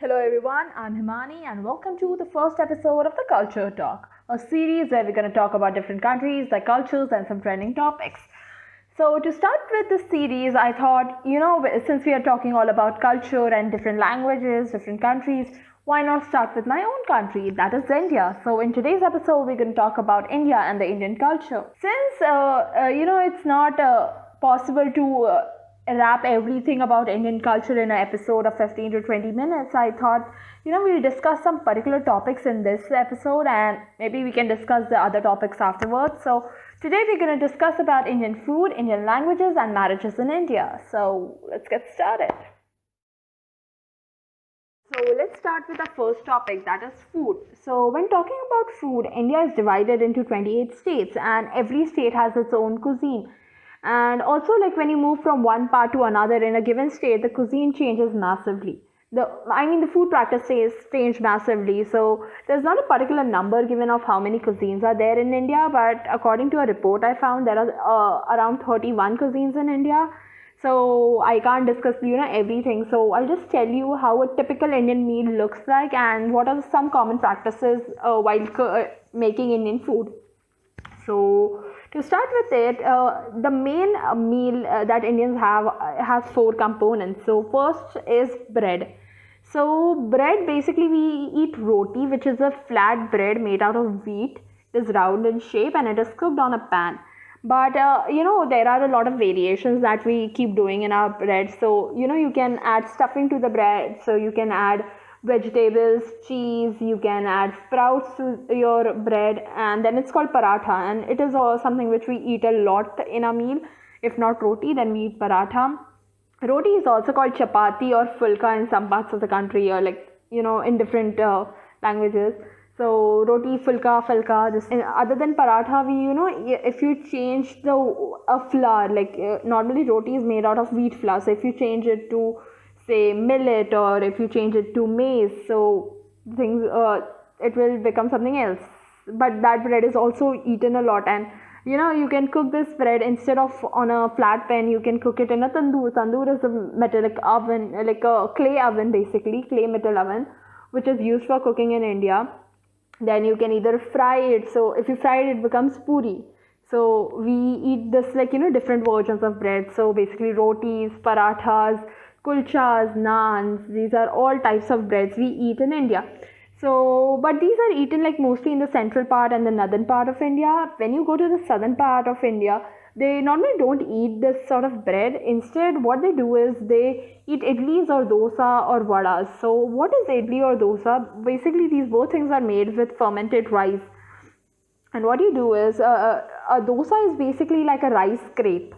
Hello everyone, I'm Himani and welcome to the first episode of the Culture Talk, a series where we're going to talk about different countries, their cultures, and some trending topics. So, to start with this series, I thought, since we are talking all about culture and different languages, different countries, why not start with my own country, that is India. So, in today's episode, we're going to talk about India and the Indian culture. Since, it's not possible to wrap everything about Indian culture in an episode of 15 to 20 minutes, I thought, we'll discuss some particular topics in this episode and maybe we can discuss the other topics afterwards. So, today we're going to discuss about Indian food, Indian languages, and marriages in India. So, let's get started. So, let's start with the first topic, that is food. So, when talking about food, India is divided into 28 states and every state has its own cuisine. And also, like when you move from one part to another in a given state, the cuisine changes massively. The food practices change massively. So there's not a particular number given of how many cuisines are there in India, but according to a report I found, there are around 31 cuisines in India. So I can't discuss everything. So I'll just tell you how a typical Indian meal looks like and what are some common practices while making Indian food. So to start with it, the main meal that Indians have has four components. So first is bread. So bread, basically we eat roti, which is a flat bread made out of wheat. It is round in shape and it is cooked on a pan. But there are a lot of variations that we keep doing in our bread. So you can add stuffing to the bread. So you can add vegetables, cheese, you can add sprouts to your bread, and then it's called paratha, and it is something which we eat a lot in a meal. If not roti, then we eat paratha. Roti is also called chapati or fulka in some parts of the country, or in different languages. So roti, fulka. This other than paratha, if you change the flour, normally roti is made out of wheat flour. So if you change it to say millet or if you change it to maize, so things it will become something else. But that bread is also eaten a lot, and you can cook this bread instead of on a flat pan. You can cook it in a tandoor. Tandoor is a metallic oven, like a clay oven, basically clay metal oven, which is used for cooking in India. Then you can either fry it. So if you fry it, it becomes puri. So we eat this different versions of bread. So basically rotis, parathas, kulchas, naans, these are all types of breads we eat in India. So, but these are eaten mostly in the central part and the northern part of India. When you go to the southern part of India, they normally don't eat this sort of bread. Instead, what they do is they eat idlis or dosa or vadas. So, what is idli or dosa? Basically, these both things are made with fermented rice. And what you do is, a dosa is basically like a rice scrape.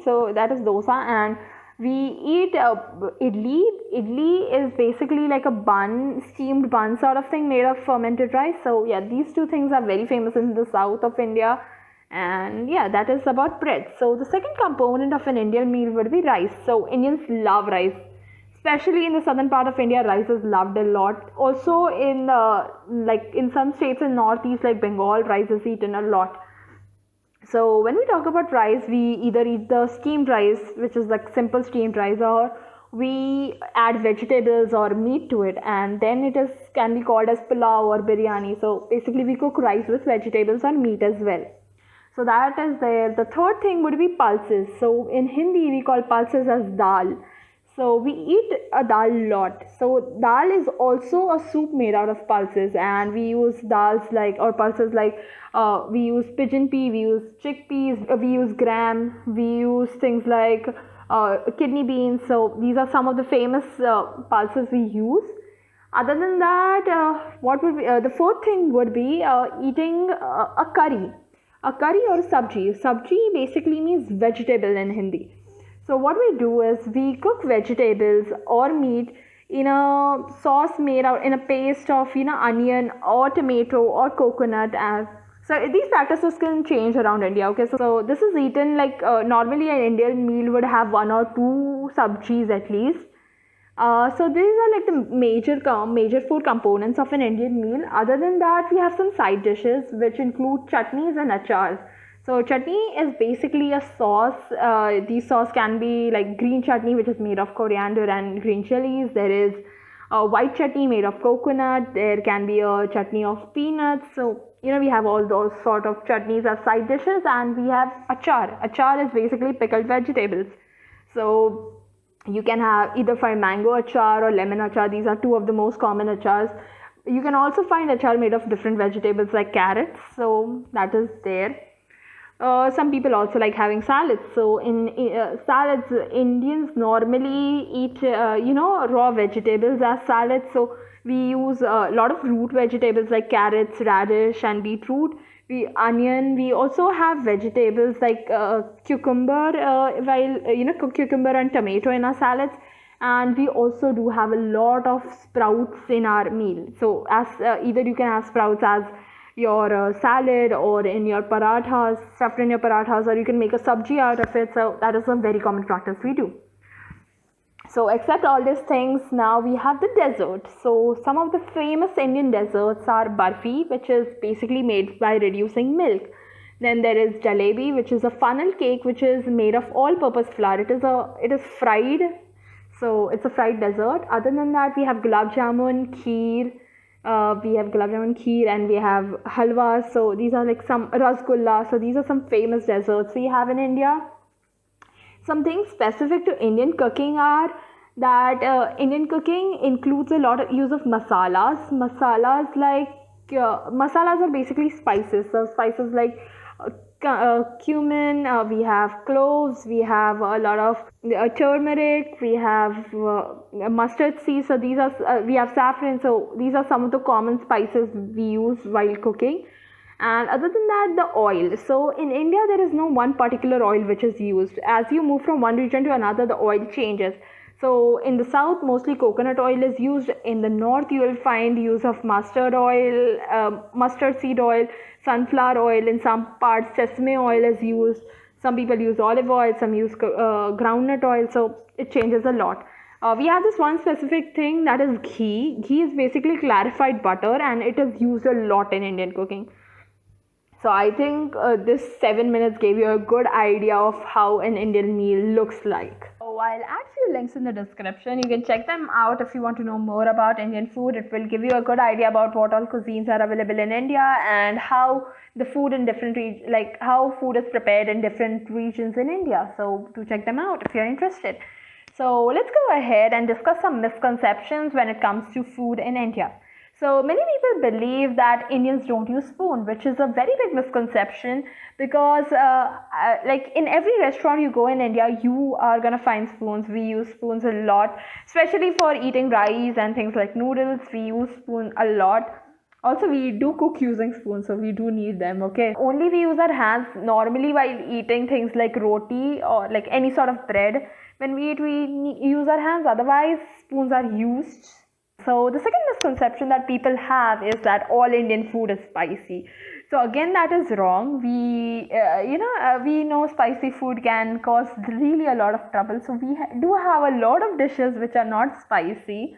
So, that is dosa, and we eat idli. Idli is basically like a bun, steamed bun sort of thing made of fermented rice. So yeah, these two things are very famous in the south of India. And yeah, that is about bread. So the second component of an Indian meal would be rice. So Indians love rice. Especially in the southern part of India, rice is loved a lot. Also in in some states in northeast like Bengal, rice is eaten a lot. So when we talk about rice, we either eat the steamed rice, which is like simple steamed rice, or we add vegetables or meat to it, and then can be called as pulao or biryani. So basically we cook rice with vegetables or meat as well. So that is there. The third thing would be pulses. So in Hindi we call pulses as dal. So we eat a dal lot. So dal is also a soup made out of pulses, and we use pulses we use pigeon pea, we use chickpeas, we use gram, we use things like kidney beans. So these are some of the famous pulses we use. Other than that, what would be the fourth thing would be eating a curry or sabji. Sabji basically means vegetable in Hindi. So what we do is we cook vegetables or meat in a sauce made out in a paste of onion or tomato or coconut. So these practices can change around India. Okay, so this is eaten normally an Indian meal would have one or two sabjis at least. So these are like the major food components of an Indian meal. Other than that, we have some side dishes which include chutneys and achars. So chutney is basically a sauce. These sauce can be like green chutney, which is made of coriander and green chilies. There is a white chutney made of coconut. There can be a chutney of peanuts. So we have all those sort of chutneys as side dishes, and we have achar. Achar is basically pickled vegetables. So you can have either find mango achar or lemon achar. These are two of the most common achars. You can also find achar made of different vegetables like carrots. So that is there. Some people also like having salads. So in salads, Indians normally eat raw vegetables as salads. So we use a lot of root vegetables like carrots, radish, and beetroot. We also have vegetables like cucumber, cucumber and tomato in our salads. And we also do have a lot of sprouts in our meal. So as either you can have sprouts as your salad or in your parathas, stuffed in your parathas, or you can make a sabji out of it. So that is a very common practice we do. So except all these things, now we have the desserts. So some of the famous Indian desserts are barfi, which is basically made by reducing milk. Then there is jalebi, which is a funnel cake which is made of all-purpose flour. It is fried, so it's a fried dessert. Other than that, we have gulab jamun, kheer. And we have halwa. So these are like some rasgulla. So these are some famous desserts we have in India. Some things specific to Indian cooking are that Indian cooking includes a lot of use of masalas. Masalas are basically spices. So spices like cumin, we have cloves, we have a lot of turmeric, we have mustard seeds. So these are we have saffron. So these are some of the common spices we use while cooking. And other than that, the oil. So in India, there is no one particular oil which is used. As you move from one region to another, the oil changes. So in the south, mostly coconut oil is used. In the north, you will find use of mustard oil, mustard seed oil, sunflower oil. In some parts, sesame oil is used. Some people use olive oil, some use groundnut oil. So it changes a lot. We have this one specific thing, that is ghee. Ghee is basically clarified butter, and it is used a lot in Indian cooking. So I think this 7 minutes gave you a good idea of how an Indian meal looks like. So I'll add few links in the description. You can check them out if you want to know more about Indian food. It will give you a good idea about what all cuisines are available in India and how the food in different like how food is prepared in different regions in India. So do check them out if you're interested. So let's go ahead and discuss some misconceptions when it comes to food in India. So many people believe that Indians don't use spoon, which is a very big misconception because like in every restaurant you go in India, you are going to find spoons. We use spoons a lot, especially for eating rice and things like noodles. We use spoon a lot. Also, we do cook using spoons, so we do need them, okay? Only we use our hands normally while eating things like roti or like any sort of bread. When we eat, we use our hands. Otherwise, spoons are used. So the second misconception that people have is that all Indian food is spicy. So again, that is wrong. We know spicy food can cause really a lot of trouble. So we do have a lot of dishes which are not spicy.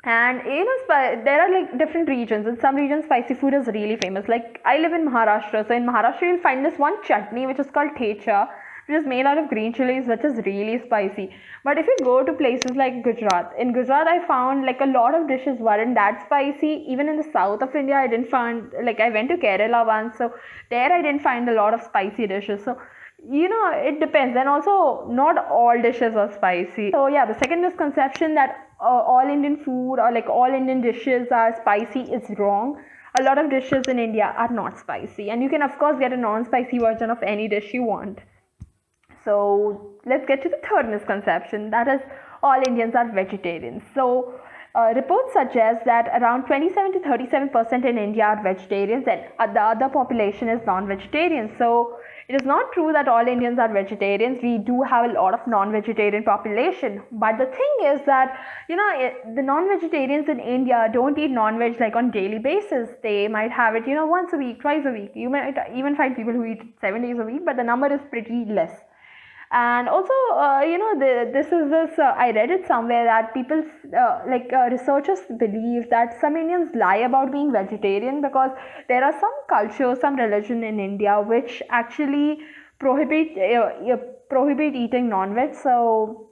And there are like different regions. In some regions, spicy food is really famous. Like I live in Maharashtra. So in Maharashtra, you'll find this one chutney which is called thecha, which is made out of green chilies, which is really spicy. But if you go to places like Gujarat, in Gujarat I found like a lot of dishes weren't that spicy. Even in the south of India, I didn't find, like I went to Kerala once, so there I didn't find a lot of spicy dishes. So it depends. And also not all dishes are spicy. So yeah, the second misconception that all Indian food or like all Indian dishes are spicy is wrong. A lot of dishes in India are not spicy, and you can of course get a non-spicy version of any dish you want. So let's get to the third misconception, that is all Indians are vegetarians. So reports suggest that around 27 to 37% in India are vegetarians and the other population is non-vegetarian. So it is not true that all Indians are vegetarians. We do have a lot of non-vegetarian population. But the thing is that, the non-vegetarians in India don't eat non-veg like on daily basis. They might have it, once a week, twice a week. You might even find people who eat 7 days a week, but the number is pretty less. And also, I read it somewhere that people, researchers believe that some Indians lie about being vegetarian because there are some cultures, some religion in India which actually prohibit eating non-veg. So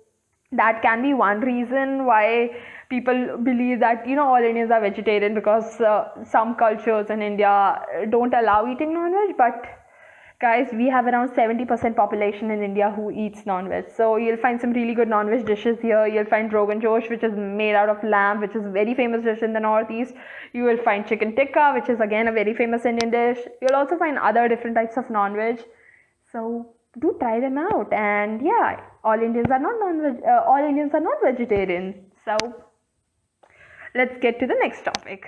that can be one reason why people believe that all Indians are vegetarian because some cultures in India don't allow eating non-veg. But guys, we have around 70% population in India who eats non-veg. So you'll find some really good non-veg dishes here. You'll find Rogan Josh, which is made out of lamb, which is a very famous dish in the Northeast. You will find chicken tikka, which is again a very famous Indian dish. You'll also find other different types of non-veg. So do try them out. And yeah, all Indians are not vegetarian. So let's get to the next topic.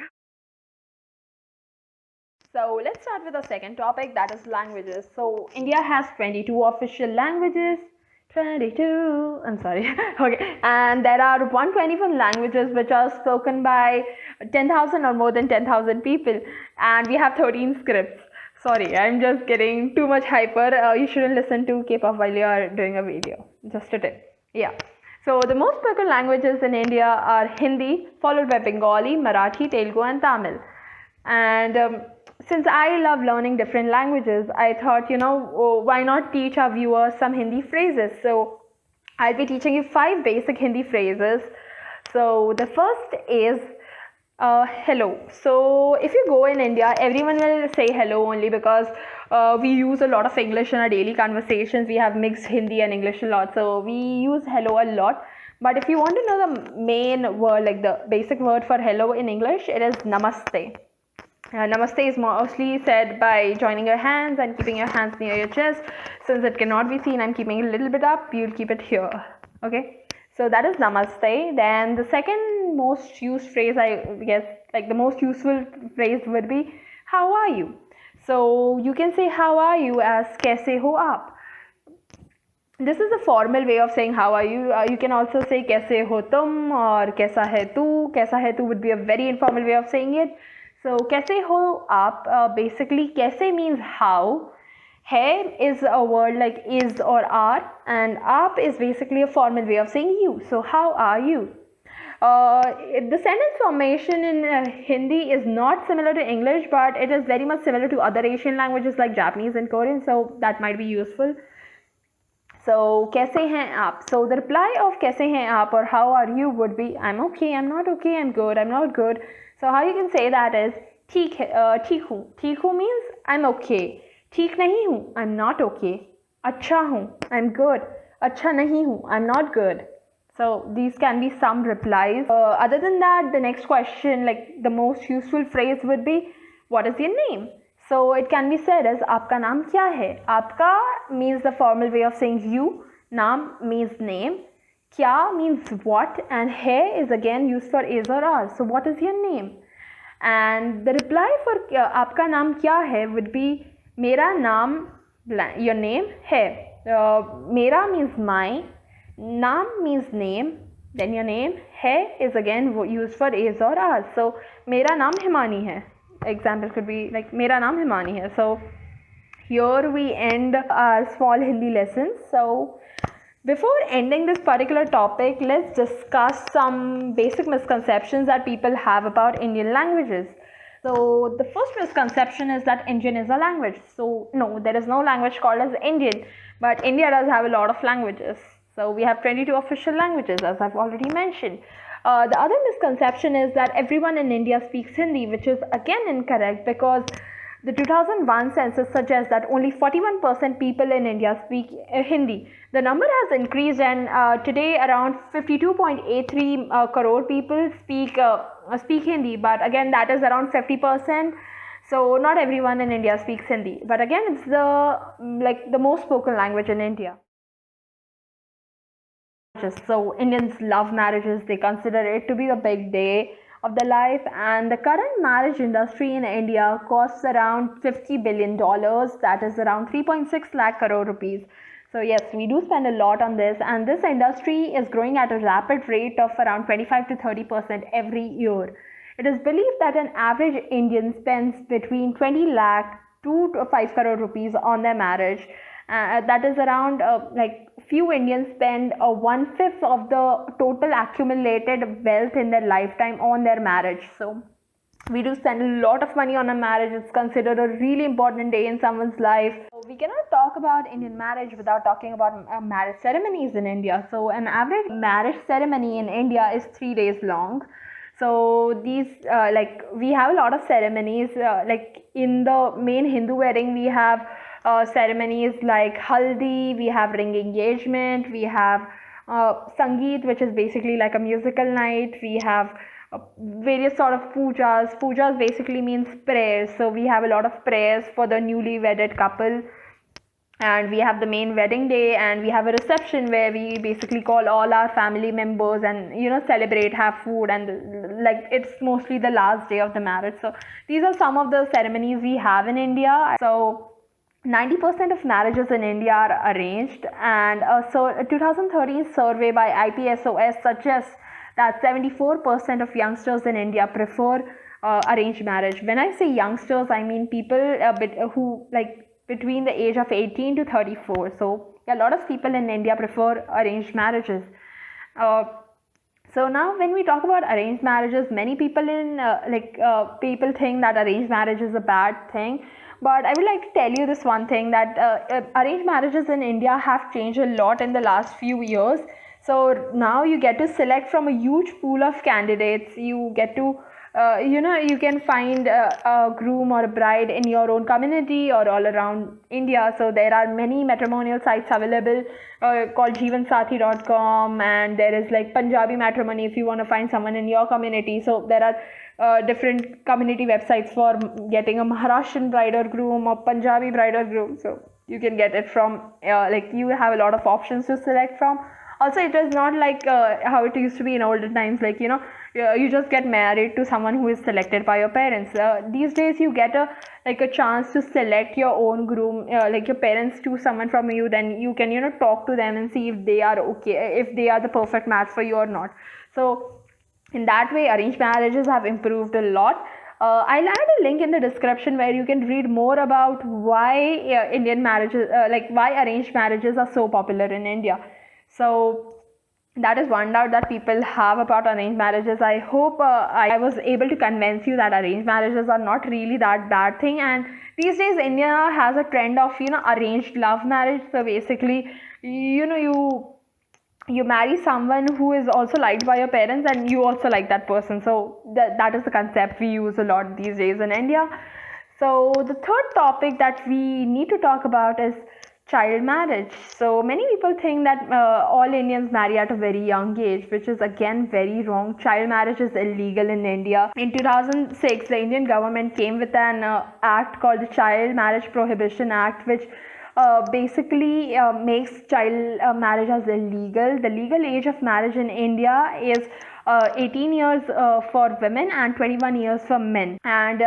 So let's start with the second topic, that is languages. So India has 22 official languages. 22, I'm sorry. Okay, and there are 121 languages which are spoken by 10,000 or more than 10,000 people, and we have 13 scripts. Sorry, I'm just getting too much hyper. You shouldn't listen to K-pop while you are doing a video. Just a tip. Yeah. So the most spoken languages in India are Hindi, followed by Bengali, Marathi, Telugu, and Tamil. And since I love learning different languages, I thought, why not teach our viewers some Hindi phrases? So I'll be teaching you 5 basic Hindi phrases. So the first is hello. So if you go in India, everyone will say hello only because we use a lot of English in our daily conversations. We have mixed Hindi and English a lot. So we use hello a lot. But if you want to know the main word, like the basic word for hello in English, it is namaste. Namaste is mostly said by joining your hands and keeping your hands near your chest. Since it cannot be seen, I'm keeping it a little bit up. You'll keep it here. Okay. So that is namaste. Then the second most used phrase, I guess, like the most useful phrase would be how are you? So you can say how are you as kaise ho aap. This is a formal way of saying how are you. You can also say kaise ho tum or kaisa hai tu. Kaisa hai tu would be a very informal way of saying it. So kaise ho aap, basically kaise means how. Hai is a word like is or are, and aap is basically a formal way of saying you. So how are you? The sentence formation in Hindi is not similar to English, but it is very much similar to other Asian languages like Japanese and Korean, so that might be useful. So kaise hain aap? So the reply of kaise hain aap or how are you would be I'm okay, I'm not okay, I'm good, I'm not good. So how you can say that is theek hu. Theek hu means I'm okay. Theek nahi hu, I'm not okay. Acha hu, I'm good. Acha nahi hu, I'm not good. So these can be some replies. Other than that, the next question, like the most useful phrase would be what is your name? So it can be said as aapka naam kya hai? Aapka means the formal way of saying you. Naam means name. Kya means what, and hai is again used for is or are. So what is your name? And the reply for aapka naam kya hai would be mera naam, your name, hai. Mera means my, naam means name, then your name, hai is again used for is or are. So mera naam Himani hai. Example could be like mera naam Himani hai. So here we end our small Hindi lesson. So before ending this particular topic, let's discuss some basic misconceptions that people have about Indian languages. So the first misconception is that Indian is a language. So no, there is no language called as Indian, but India does have a lot of languages. So we have 22 official languages, as I've already mentioned. The other misconception is that everyone in India speaks Hindi, which is again incorrect because the 2001 census suggests that only 41% people in India speak Hindi. The number has increased, and today around 52.83 crore people speak Hindi. But again, that is around 50%. So not everyone in India speaks Hindi. But again, it's the most spoken language in India. So Indians love marriages. They consider it to be the big day of their life, and the current marriage industry in India costs around $50 billion. That is around 3.6 lakh crore rupees. So yes, we do spend a lot on this, and this industry is growing at a rapid rate of around 25 to 30% every year. It is believed that an average Indian spends between 20 lakh to 5 crore rupees on their marriage. That is around few Indians spend 1/5 of the total accumulated wealth in their lifetime on their marriage. So We do spend a lot of money on a marriage. It's considered a really important day in someone's life. So we cannot talk about Indian marriage without talking about marriage ceremonies in India. So an average marriage ceremony in India is 3 days long. So these we have a lot of ceremonies. Like in the main Hindu wedding, we have ceremonies like haldi, we have ring engagement, we have sangeet, which is basically like a musical night. We have various sort of pujas. Pujas basically means prayers. So we have a lot of prayers for the newly wedded couple. And we have the main wedding day, and we have a reception where we basically call all our family members and celebrate, have food, and like it's mostly the last day of the marriage. So these are some of the ceremonies we have in India. So 90% of marriages in India are arranged, and so a 2013 survey by IPSOS suggests that 74% of youngsters in India prefer arranged marriage. When I say youngsters, I mean people who like between the age of 18 to 34. So a lot of people in India prefer arranged marriages. So now when we talk about arranged marriages, many people people think that arranged marriage is a bad thing. But I would like to tell you this one thing, that arranged marriages in India have changed a lot in the last few years. So now you get to select from a huge pool of candidates. You get to you can find a groom or a bride in your own community or all around India. So there are many matrimonial sites available called jeevansathi.com, and there is like Punjabi matrimony if you want to find someone in your community. So there are different community websites for getting a Maharashtrian bride or groom or Punjabi bride or groom. So you can get it from you have a lot of options to select from. Also, it is not like how it used to be in olden times, like you just get married to someone who is selected by your parents. These days you get a chance to select your own groom, like your parents choose someone from you, then you can talk to them and see if they are okay, if they are the perfect match for you or not. So in that way, arranged marriages have improved a lot. I'll add a link in the description where you can read more about why Indian marriages, why arranged marriages are so popular in India. So that is one doubt that people have about arranged marriages. I hope I was able to convince you that arranged marriages are not really that bad thing. And these days India has a trend of arranged love marriage. So basically you marry someone who is also liked by your parents, and you also like that person. So that is the concept we use a lot these days in India. So the third topic that we need to talk about is child marriage. So many people think that all Indians marry at a very young age, which is again very wrong. Child marriage is illegal in India. In 2006, the Indian government came with an act called the Child Marriage Prohibition Act, which basically makes child marriage as illegal. The legal age of marriage in India is 18 years for women and 21 years for men. And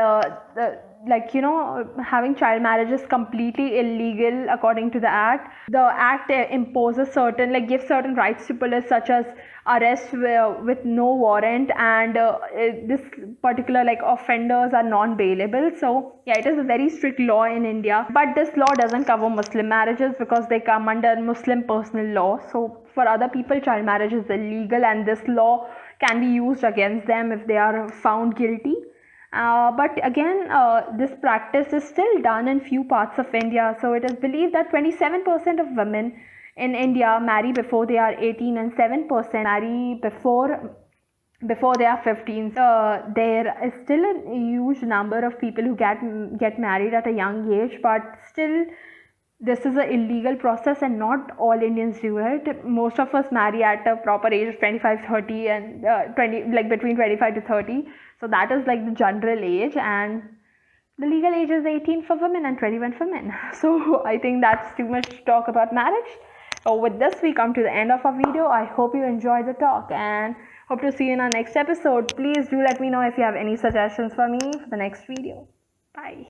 having child marriage is completely illegal according to the act. The act imposes certain, gives certain rights to police, such as arrest with no warrant, and this particular offenders are non-bailable. So yeah, it is a very strict law in India. But this law doesn't cover Muslim marriages because they come under Muslim personal law. So for other people, child marriage is illegal, and this law can be used against them if they are found guilty. But again, this practice is still done in few parts of India. So it is believed that 27% of women in India marry before they are 18, and 7% marry before they are 15. There is still a huge number of people who get married at a young age, but still this is an illegal process, and not all Indians do it. Most of us marry at a proper age of 25, 30, and between 25 to 30. So that is the general age, and the legal age is 18 for women and 21 for men. So I think that's too much to talk about marriage. So with this, we come to the end of our video. I hope you enjoyed the talk, and hope to see you in our next episode. Please do let me know if you have any suggestions for me for the next video. Bye.